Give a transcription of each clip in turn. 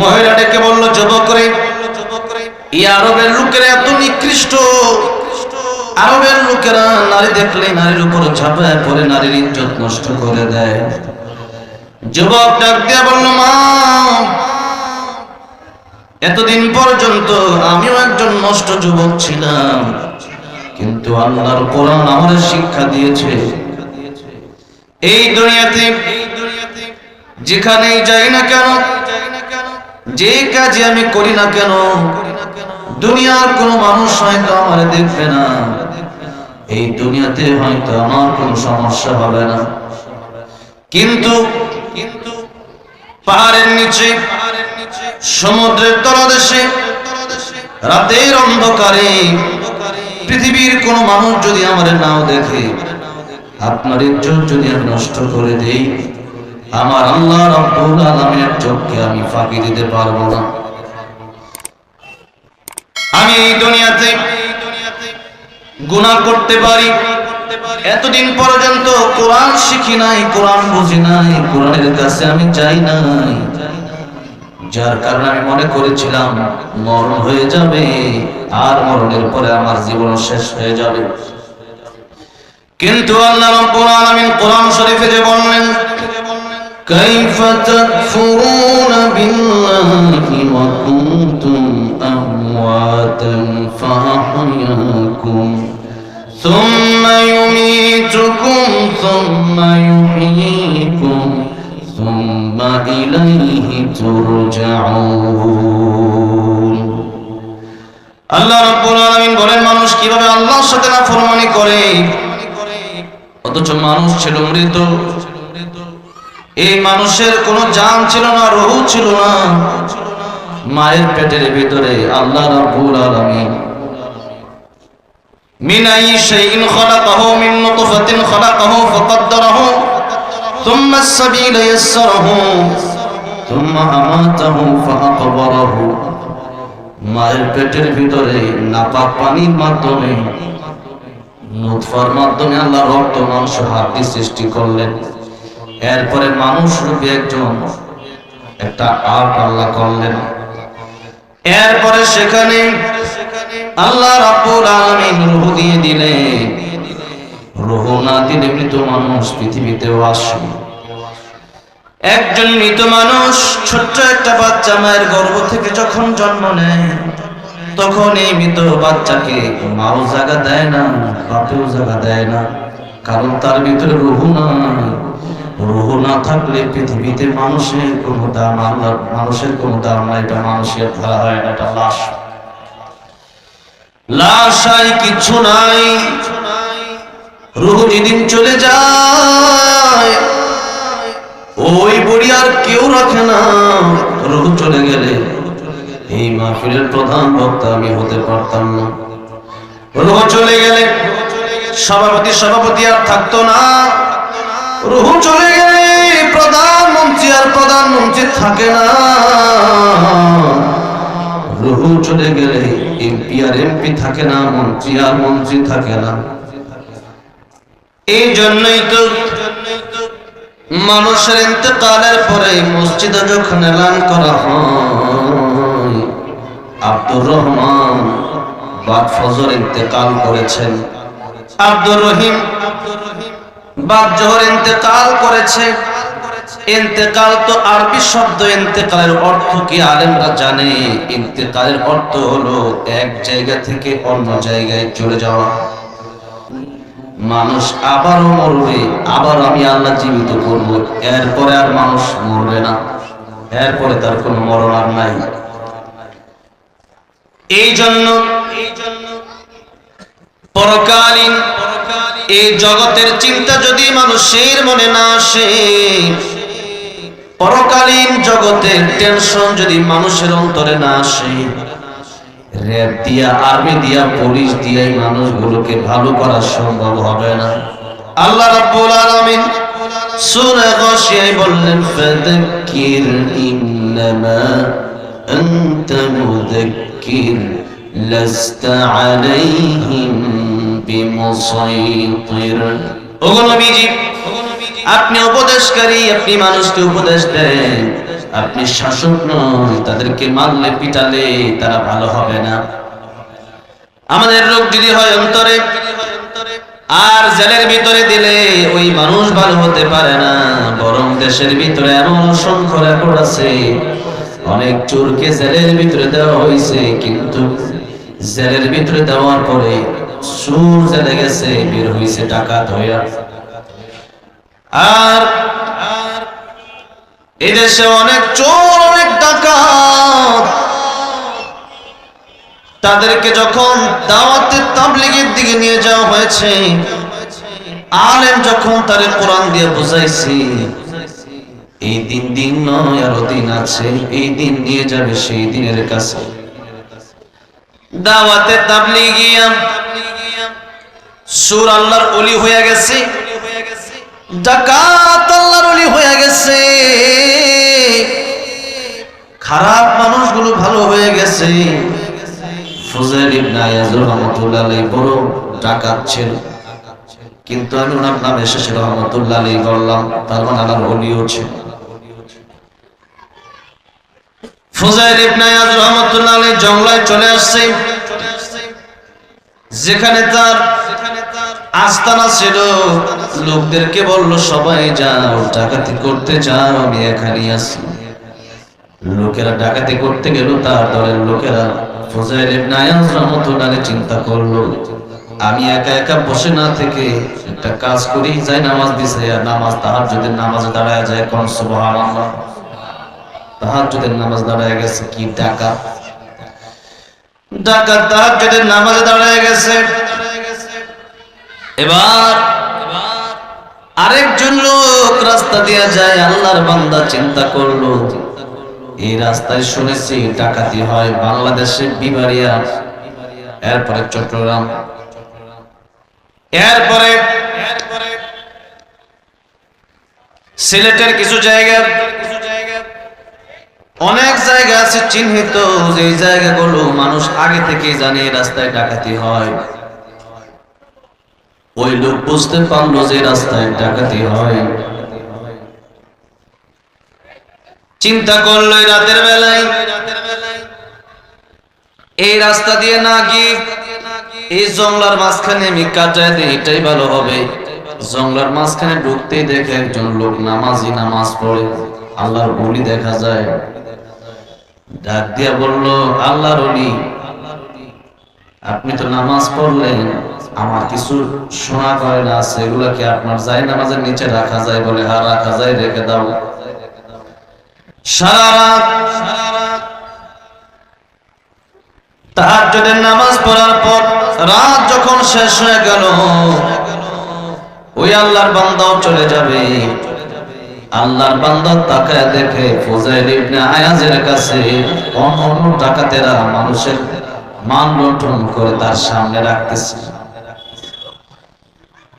মহিলাটাকে বলল, যুবক রে, এই আরবের লোকেরা এত নিকৃষ্ট, আরবের লোকেরা নারী দেখলে নারীর উপর ঝাঁপায় পড়ে নারীর ইজ্জত নষ্ট করে দেয়। যুবক ডাক দিয়ে বলল, মা, এতদিন পর্যন্ত আমিও একজন নষ্ট যুবক ছিলাম, কিন্তু আল্লাহর কোরআন আমাদের শিক্ষা দিয়েছে, এই দুনিয়াতে যেখানেই যাই না কেন, যে কাজে আমি করি না কেন, দুনিয়ার কোনো মানুষ হয়তো আমার দেখবে না, এই দুনিয়াতে হয়তো আমার কোনো সমস্যা হবে না, কিন্তু পাহাড়ের নিচে, সমুদ্রের তলদেশে, রাতের অন্ধকারে পৃথিবীর কোনো মানুষ যদি আমার নাও দেখে, আপনার ইজ্জত যদি আমি নষ্ট করে দেই, আমার আল্লাহ রাব্বুল আলামিনের চোখকে আমি ফাঁকি দিতে পারবো না। আমি এই দুনিয়াতে গুনাহ করতে পারি, এতদিন পর্যন্ত কোরআন শিখি নাই, কোরআন বুঝি নাই, কোরআনের কাছে আমি যাই নাই, যার কারণে আমি মনে করেছিলাম মরণ হয়ে যাবে আর মরণের পরে আমার জীবন শেষ হয়ে যাবে। কিন্তু আল্লাহ রাব্বুল আলামিন কোরআন শরীফে যে বললেন, কাইফা তাকফুরুনা বিল্লাহি ওয়া কুনতুম আমওয়াতান ফাআহয়াকুম সুম্মা ইউমীতুকুম সুম্মা ইউহয়ীকুম সুম্মা ইলাইহি তুরজাউন। আল্লাহ রাব্বুল আলামিন বলেন, মানুষ কিভাবে আল্লাহর সাথে নাফরমানি করে, অথচ মানুষ ছিল মৃত, এই মানুষের কোনো জান ছিল না, রূহ ছিল না, মায়ের পেটের ভিতরে আল্লাহ রাব্বুল আলামিন মিন আইয়ি শাইইন খালাকাহু মিন নুতফাতিন খালাকাহু ফাকাদ্দারাহু সুম্মা আস-সাবিলা ইয়াসসারাহু সুম্মা আমাতাহু ফাআকবারাহু। মায়ের পেটের ভিতরে নাপাক পানির মাধ্যমে, নুতফার মাধ্যমে আল্লাহ রক্ত মাংস হাড্ডি সৃষ্টি করলেন, এরপরে মানুষ রূপে একটা আট আল্লাহ করলেন, এরপরে সেখানে আল্লাহ রাব্বুল আলামিন রূহ দিয়ে দিলেন, রূহ না দিলে মৃত মানুষ পৃথিবীতেও আসে। একজন মৃত মানুষ, ছোট্ট একটা বাচ্চা মায়ের গর্ভ থেকে যখন জন্ম নেয়, তখন এই মৃত বাচ্চাকে মাও জায়গা দেয় না, বাপেও জায়গা দেয় না, কারণ তার ভিতরে রূহ নাই। রূহ না থাকলে পৃথিবীতে মানুষের কোনো দাম, আল্লাহ মানুষের কোনো দাম নাই, এটা মানুষের ধরা হয় না, এটা লাশ, লাশ আর কিছু নাই। রূহ যেদিন চলে যায়, ওই বড়ি আর কেউ রাখে না। রূহ চলে গেলে এই মাহফিলের প্রধান বক্তা আমি হতে পারতাম না। রূহ চলে গেলে সভাপতি আর থাকতো না। রূহ চলে গেলে প্রধানমন্ত্রী আর প্রধানমন্ত্রী থাকে না। রূহ চলে গেলে এমপি আর এমপি থাকে না, মন্ত্রী আর মন্ত্রী থাকে না। এই জন্যই তো মানুষের ইন্তেকালের পরে মসজিদে যখন এলান করা হয়, আব্দুর রহমান বাদ ফজর ইন্তেকাল করেছেন, আব্দুর রহিম বাদ জোহর ইন্তেকাল করেছে। ইন্তেকাল তো আরবি শব্দ, ইন্তেকালের অর্থ কি আলেমরা জানে? ইন্তেকালের অর্থ হলো এক জায়গা থেকে অন্য জায়গায় চলে যাওয়া। মানুষ আবারও মরবে, আবার আমি আল্লাহ জীবিত করব, এরপরে আর মানুষ মরবে না, এরপরে তার কোনো মরণ আর নাই। এই জন্য পরকালীন এই জগতের চিন্তা যদি মানুষের মনে না আসে, পরকালীন জগতের টেনশন যদি মানুষের অন্তরে না আসে, র‍্যাব দিয়া, আর্মি দিয়া, পুলিশ দিয়ে এই মানুষগুলোকে ভালো করা সম্ভব হবে না। আল্লাহ রাব্বুল আলামিন সূরা গাশিয়ায় বললেন, ফাযাক্কির ইন্নামা আনতা মুযাক্কির লাস্তা আলাইহিম বিমুসাইতির। ওগো নবীজি, আপনি উপদেশকারী, আপনি মানুষকে উপদেশ দেন, আপনি শাসক নন, তাদেরকে মারলে পিটালে তারা ভালো হবে না। আমাদের রোগ যদি হয় অন্তরে, আর জেলের ভিতরে দিলে ওই মানুষ ভালো হতে পারে না, বরং দেশের ভিতরে এমন অসংখ্য রেকর্ড আছে, অনেক চোরকে জেলের ভিতরে দেওয়া হয়েছে, কিন্তু জেলের ভিতরে দেওয়ার পরে চোর জেলে গেছে, বের হয়েছে ডাকাত হইয়া। আর এদেশে অনেক চোর, অনেক ডাকাত, তাদেরকে যখন দাওয়াতে তাবলীগের দিকে নিয়ে যাওয়া হয়েছে, আলেম যখন তারে কোরআন দিয়ে বুঝাইছে, এই দিন নয় আরো দিন আছে, এই দিন নিয়ে যাবে সেই দিনের কাছে। দাওয়াতে তাবলীগিয়া চোর আল্লাহর ওলি হয়ে গেছে, ডাকাত আল্লাহর ওলি হয়ে গেছে, খারাপ মানুষগুলো ভালো হয়ে গেছে। ফুজাইল ইবনে আয়াজ রাহমাতুল্লাহ আলাইহি বড় ডাকাত ছিল, কিন্তু আমি ওনার নাম এসেছে রাহমাতুল্লাহ আলাইহি বললাম, তার মানে আল্লাহর ওলিও ছিল। ফুজাইল ইবনে আয়াজ রাহমাতুল্লাহ আলাইহি জঙ্গলায় চলে আসছে, যেখানে তার আস্তানা ছিল। লোকদেরকে বলল, সবাই যাও, ডাকাতি করতে যাও, আমি এখানে আছি। লোকেরা ডাকাতি করতে গেল, তার দলের লোকেরা। ফুজাইল ইবনে আয়াজ রাহমাতুল্লাহ আলাইহি চিন্তা করলো, আমি একা একা বসে না থেকে একটা কাজ করি, যাই নামাজ বিছাইয়া নামাজ তাহাজ্জুদের নামাজে দাঁড়ায় যায়, কোন সুবহানাল্লাহ। তাহাজ্জুদের নামাজ দাঁড়ায় গেছে, কি ডাকাত তাহাজ্জুদের নামাজে দাঁড়ায় গেছে। এবার আরেকজন লোক রাস্তা দিয়ে যায়, আল্লাহর বান্দা চিন্তা করলো, এই রাস্তায় শুনেছি ডাকাতি হয়, বাংলাদেশে বিবাড়িয়া, এরপরে চট্টগ্রাম, এরপরে সিলেটের কিছু জায়গা, অনেক জায়গা আছে চিহ্নিত, যে জায়গাগুলো মানুষ আগে থেকে জানে রাস্তায় ডাকাতি হয়। ওই লোক বুঝতে পারলো যে রাস্তায় ডাকাতি হয়, চিন্তা করলো রাতের বেলায় এই রাস্তা দিয়ে না গিয়ে এই জঙ্গলার মাঝখানে আমি কাটায় দিই, এটাই ভালো হবে। জঙ্গলার মাঝখানে ঢুকতেই দেখে একজন লোক নামাজি, নামাজ পড়ে, আল্লাহর ওলি দেখা যায়। ডাক দিয়া বলল, আল্লাহর ওলি, আপনি তো নামাজ পড়লেন, আমার কিছু শোনা করে না আছে, এগুলা কি আপনার যায় নামাজের নিচে রাখা যায়? বলে, হ্যাঁ রাখা যায়, রেখে দাও। সারা রাত তাহাজ্জুদের নামাজ পড়ার পর রাত যখন শেষ হয়ে গেল, ওই আল্লাহর বান্দাও চলে যাবে। আল্লাহর বান্দা তাকায় দেখে ফুজাইল ইবনে আয়াজের কাছে অন্য ডাকাতেরা মানুষের মান লুণ্ঠন করে তার সামনে রাখতেছে।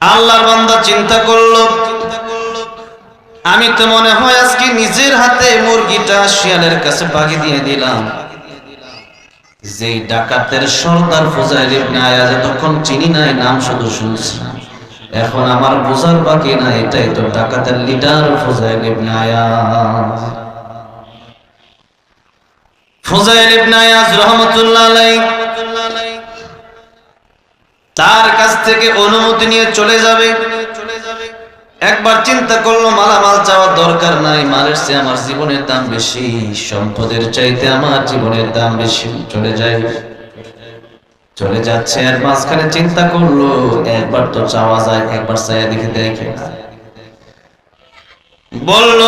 আল্লাহর বান্দা চিন্তা করলো, আমি তো মনে হয় আজকে নিজের হাতে মুরগিটা শিয়ালের কাছে বাগি দিয়ে দিলাম। যেই ডাকাতের সর্দার ফুজাইল ইবনে আয়াজ, তখন চিনি নাই, নাম শুধু শুনছি, এখন আমার বোঝার বাকি না, এটাই তো ডাকাতের লিডার ফুজাইল ইবনে আয়াজ। ফুজাইল ইবনে আয়াজ রাহমাতুল্লাহ আলাইহি তার কাছ থেকে অনুমতি নিয়ে চলে যাবে। একবার চিন্তা করলো, মালামাল চাওয়ার দরকার নাই, মালের চেয়ে আমার জীবনের দাম বেশি, সম্পদের চাইতে আমার জীবনের দাম বেশি। চলে যাচ্ছে, আর মাঝখানে চিন্তা করলো, একবার তো চাওয়া যায়, একবার চাইয়া দেখে বলল,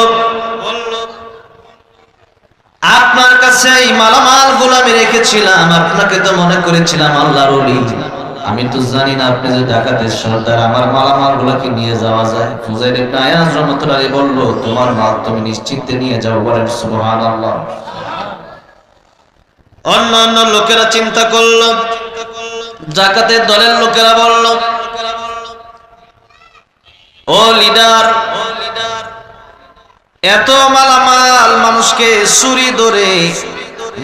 আপনার কাছে এই মালামাল গুলো আমি রেখেছিলাম, আপনাকে তো মনে করেছিলাম আল্লাহর ওলি, আমি তো জানি না আপনি যে ডাকাতের সর্দার, আমার মালামাল গুলো কি নিয়ে যাওয়া যায়? ফুজাইল ইবনে আয়াজ রাহমাতুল্লাহ আলাইহি বলল, তোমার মাল তুমি নিশ্চিন্তে নিয়ে যাও। বলেন সুবহানাল্লাহ। অন্য লোকেরা চিন্তা করলো, ডাকাতের দলের লোকেরা বলল, ও লিডার, এত মালামাল মানুষকে ছুরি ধরে,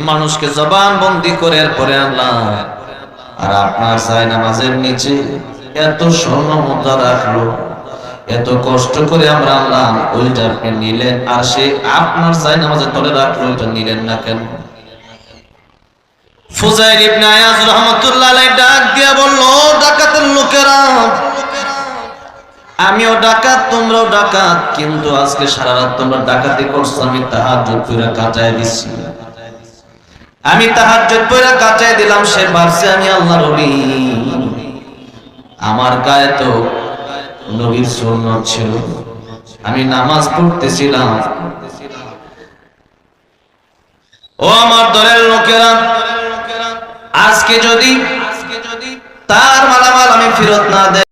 মানুষকে জবান বন্দি করে পরে আনলাম, আর আপনার যায় নামাজের নিচে এত স্বর্ণ মুদ্রা রাখলো, এত কষ্ট করে আমরা আনলাম, ওইটা আপনি নিলেন, আর সে আপনার চাই নামাজের তলে রাখলো, ওইটা নিলেন না কেন? ফুজাইল ইবনে আয়াজ রাহমাতুল্লাহ আলাইহি ডাক দিয়ে বলল, ডাকাতের লোকেরা, আমিও ডাকাত, তোমরাও ডাকাত, কিন্তু আজকে সারা রাত তোমরা ডাকাতি করছো, আমি তাহাজ্জুদ পড়ে কাটায় দিছি। আমি তাহাজ্জুদ পড়ে কাটায় দিলাম, সে ভাবছে আমি আল্লাহর ওলি। আমার গায়ে তো নবীর সুন্নাত ছিল, আমি নামাজ পড়তেছিলাম। ও আমার দলের লোকেরা, আজকে যদি তার মালামাল আমি ফেরত না দেই,